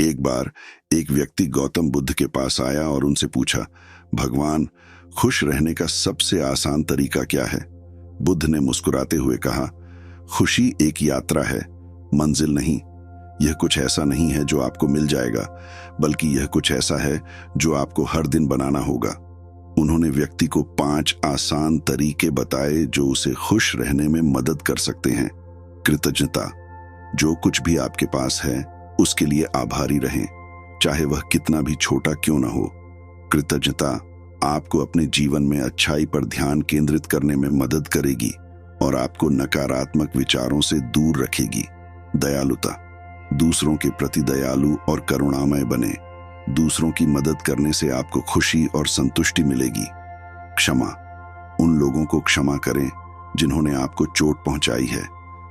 एक बार एक व्यक्ति गौतम बुद्ध के पास आया और उनसे पूछा, भगवान, खुश रहने का सबसे आसान तरीका क्या है? बुद्ध ने मुस्कुराते हुए कहा, खुशी एक यात्रा है, मंजिल नहीं। यह कुछ ऐसा नहीं है जो आपको मिल जाएगा, बल्कि यह कुछ ऐसा है जो आपको हर दिन बनाना होगा। उन्होंने व्यक्ति को 5 आसान तरीके बताए जो उसे खुश रहने में मदद कर सकते हैं। कृतज्ञता, जो कुछ भी आपके पास है उसके लिए आभारी रहें, चाहे वह कितना भी छोटा क्यों न हो। कृतज्ञता आपको अपने जीवन में अच्छाई पर ध्यान केंद्रित करने में मदद करेगी और आपको नकारात्मक विचारों से दूर रखेगी। दयालुता, दूसरों के प्रति दयालु और करुणामय बने। दूसरों की मदद करने से आपको खुशी और संतुष्टि मिलेगी। क्षमा, उन लोगों को क्षमा करें जिन्होंने आपको चोट पहुंचाई है।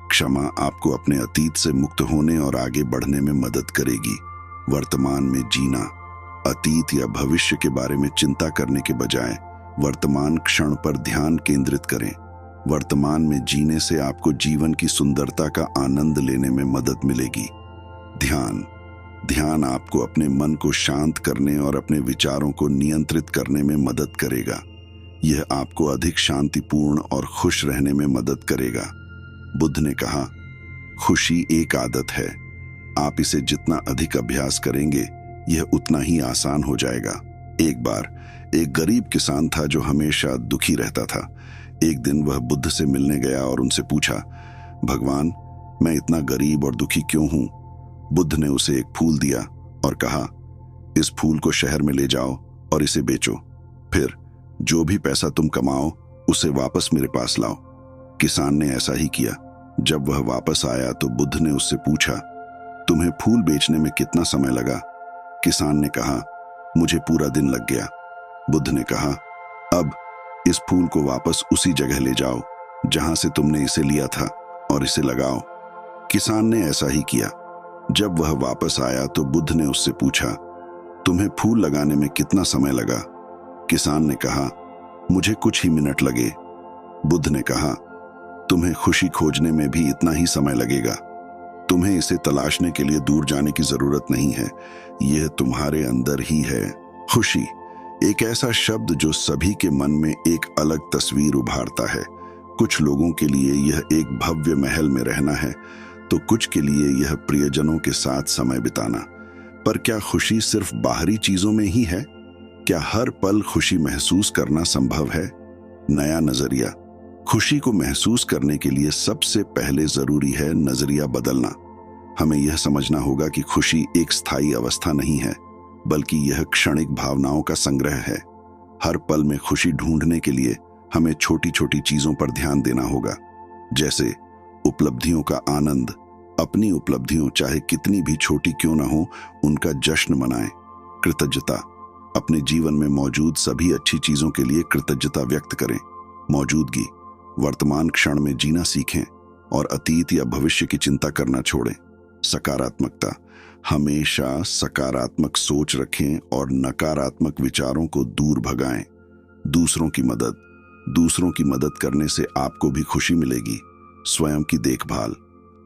क्षमा आपको अपने अतीत से मुक्त होने और आगे बढ़ने में मदद करेगी। वर्तमान में जीना, अतीत या भविष्य के बारे में चिंता करने के बजाय वर्तमान क्षण पर ध्यान केंद्रित करें। वर्तमान में जीने से आपको जीवन की सुंदरता का आनंद लेने में मदद मिलेगी। ध्यान आपको अपने मन को शांत करने और अपने विचारों को नियंत्रित करने में मदद करेगा। यह आपको अधिक शांतिपूर्ण और खुश रहने में मदद करेगा। बुद्ध ने कहा, खुशी एक आदत है, आप इसे जितना अधिक अभ्यास करेंगे यह उतना ही आसान हो जाएगा। एक बार एक गरीब किसान था जो हमेशा दुखी रहता था। एक दिन वह बुद्ध से मिलने गया और उनसे पूछा, भगवान, मैं इतना गरीब और दुखी क्यों हूं? बुद्ध ने उसे एक फूल दिया और कहा, इस फूल को शहर में ले जाओ और इसे बेचो, फिर जो भी पैसा तुम कमाओ उसे वापस मेरे पास लाओ। किसान ने ऐसा ही किया। जब वह वापस आया तो बुद्ध ने उससे पूछा, तुम्हें फूल बेचने में कितना समय लगा? किसान ने कहा, मुझे पूरा दिन लग गया। बुद्ध ने कहा, अब इस फूल को वापस उसी जगह ले जाओ जहां से तुमने इसे लिया था और इसे लगाओ। किसान ने ऐसा ही किया। जब वह वापस आया तो बुद्ध ने उससे पूछा, तुम्हें फूल लगाने में कितना समय लगा? किसान ने कहा, मुझे कुछ ही मिनट लगे। बुद्ध ने कहा, तुम्हें खुशी खोजने में भी इतना ही समय लगेगा। तुम्हें इसे तलाशने के लिए दूर जाने की जरूरत नहीं है, यह तुम्हारे अंदर ही है। खुशी एक ऐसा शब्द जो सभी के मन में एक अलग तस्वीर उभारता है। कुछ लोगों के लिए यह एक भव्य महल में रहना है, तो कुछ के लिए यह प्रियजनों के साथ समय बिताना। पर क्या खुशी सिर्फ बाहरी चीजों में ही है? क्या हर पल खुशी महसूस करना संभव है? नया नजरिया, खुशी को महसूस करने के लिए सबसे पहले जरूरी है नजरिया बदलना। हमें यह समझना होगा कि खुशी एक स्थायी अवस्था नहीं है, बल्कि यह क्षणिक भावनाओं का संग्रह है। हर पल में खुशी ढूंढने के लिए हमें छोटी छोटी चीजों पर ध्यान देना होगा, जैसे उपलब्धियों का आनंद। अपनी उपलब्धियों चाहे कितनी भी छोटी क्यों ना हो, उनका जश्न मनाएं। कृतज्ञता, अपने जीवन में मौजूद सभी अच्छी चीजों के लिए कृतज्ञता व्यक्त करें। मौजूदगी, वर्तमान क्षण में जीना सीखें और अतीत या भविष्य की चिंता करना छोड़ें। सकारात्मकता, हमेशा सकारात्मक सोच रखें और नकारात्मक विचारों को दूर भगाएं। दूसरों की मदद करने से आपको भी खुशी मिलेगी। स्वयं की देखभाल,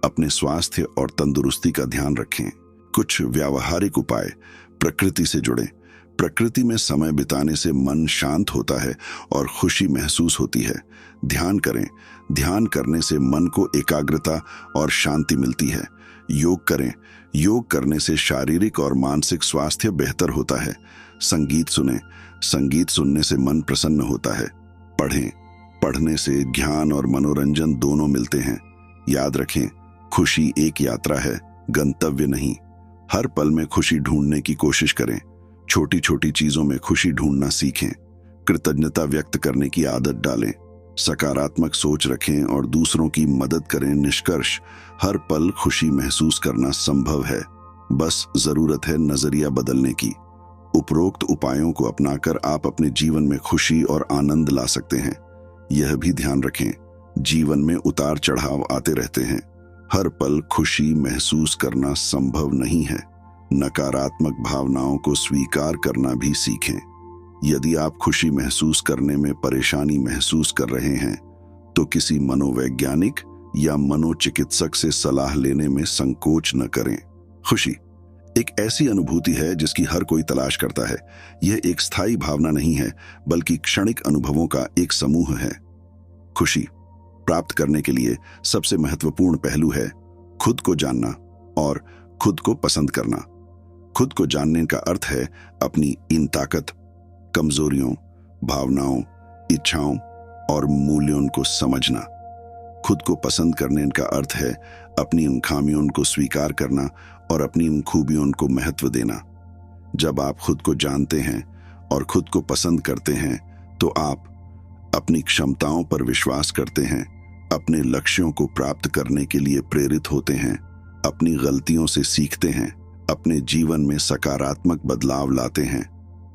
अपने स्वास्थ्य और तंदुरुस्ती का ध्यान रखें। कुछ व्यावहारिक उपाय, प्रकृति से जुड़ें। प्रकृति में समय बिताने से मन शांत होता है और खुशी महसूस होती है। ध्यान करें, ध्यान करने से मन को एकाग्रता और शांति मिलती है। योग करें, योग करने से शारीरिक और मानसिक स्वास्थ्य बेहतर होता है। संगीत सुनें, संगीत सुनने से मन प्रसन्न होता है। पढ़ें, पढ़ने से ज्ञान और मनोरंजन दोनों मिलते हैं। याद रखें, खुशी एक यात्रा है, गंतव्य नहीं। हर पल में खुशी ढूंढने की कोशिश करें। छोटी छोटी चीजों में खुशी ढूंढना सीखें। कृतज्ञता व्यक्त करने की आदत डालें। सकारात्मक सोच रखें और दूसरों की मदद करें। निष्कर्ष, हर पल खुशी महसूस करना संभव है, बस जरूरत है नजरिया बदलने की। उपरोक्त उपायों को अपनाकर आप अपने जीवन में खुशी और आनंद ला सकते हैं। यह भी ध्यान रखें, जीवन में उतार चढ़ाव आते रहते हैं। हर पल खुशी महसूस करना संभव नहीं है। नकारात्मक भावनाओं को स्वीकार करना भी सीखें। यदि आप खुशी महसूस करने में परेशानी महसूस कर रहे हैं, तो किसी मनोवैज्ञानिक या मनोचिकित्सक से सलाह लेने में संकोच न करें। खुशी एक ऐसी अनुभूति है जिसकी हर कोई तलाश करता है। यह एक स्थायी भावना नहीं है, बल्कि क्षणिक अनुभवों का एक समूह है। खुशी प्राप्त करने के लिए सबसे महत्वपूर्ण पहलू है खुद को जानना और खुद को पसंद करना। खुद को जानने का अर्थ है अपनी इन ताकत, कमजोरियों, भावनाओं, इच्छाओं और मूल्यों को समझना। खुद को पसंद करने का अर्थ है अपनी उन खामियों को स्वीकार करना और अपनी उन खूबियों को महत्व देना। जब आप खुद को जानते हैं और खुद को पसंद करते हैं तो आप अपनी क्षमताओं पर विश्वास करते हैं, अपने लक्ष्यों को प्राप्त करने के लिए प्रेरित होते हैं, अपनी गलतियों से सीखते हैं, अपने जीवन में सकारात्मक बदलाव लाते हैं,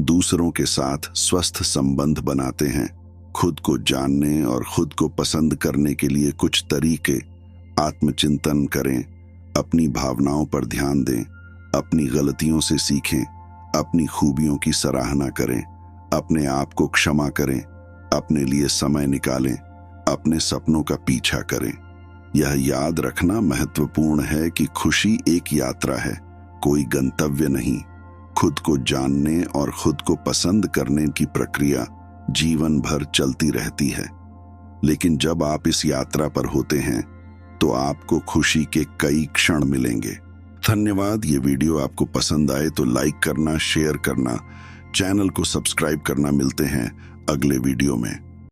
दूसरों के साथ स्वस्थ संबंध बनाते हैं। खुद को जानने और खुद को पसंद करने के लिए कुछ तरीके: आत्मचिंतन करें, अपनी भावनाओं पर ध्यान दें, अपनी गलतियों से सीखें, अपनी खूबियों की सराहना करें, अपने आप को क्षमा करें, अपने लिए समय निकालें, अपने सपनों का पीछा करें। यह याद रखना महत्वपूर्ण है कि खुशी एक यात्रा है, कोई गंतव्य नहीं। खुद को जानने और खुद को पसंद करने की प्रक्रिया जीवन भर चलती रहती है, लेकिन जब आप इस यात्रा पर होते हैं तो आपको खुशी के कई क्षण मिलेंगे। धन्यवाद। ये वीडियो आपको पसंद आए तो लाइक करना, शेयर करना, चैनल को सब्सक्राइब करना। मिलते हैं अगले वीडियो में।